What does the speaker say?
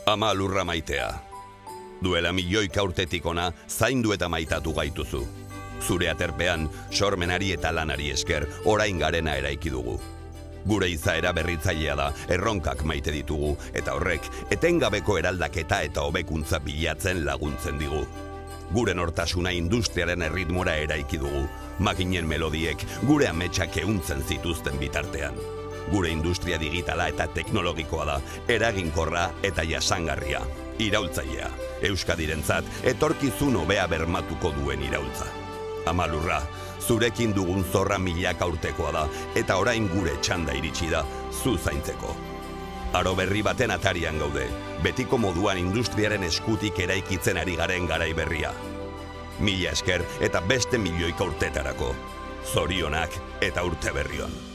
Ama lurra maitea. Duela milioika urtetik ona zaindu eta maitatu gaituzu. Zure aterpean, sormenari eta lanari esker, orain garena eraiki dugu. Gure izaera berritzailea da, erronkak maite ditugu, eta horrek, etengabeko eraldaketa eta hobekuntza bilatzen laguntzen digu. Gure nortasuna industriaren erritmora eraiki dugu, makinen melodiek gure ametsak ehuntzen zituzten bitartean. Gure industria digitala eta teknologikoa da, eraginkorra eta jasangarria, iraultzailea, Euskadirentzat etorkizun hobea bermatuko duen iraultza. Ama lurra, zurekin dugun zorra milaka urtekoa da, eta orain gure txanda iritsi da, zu zaintzeko. Aro berri baten atarian gaude, betiko moduan industriaren eskutik eraikitzen ari garen garai berria. Mila esker eta beste milioika urtetarako. Zorionak eta urte berrion.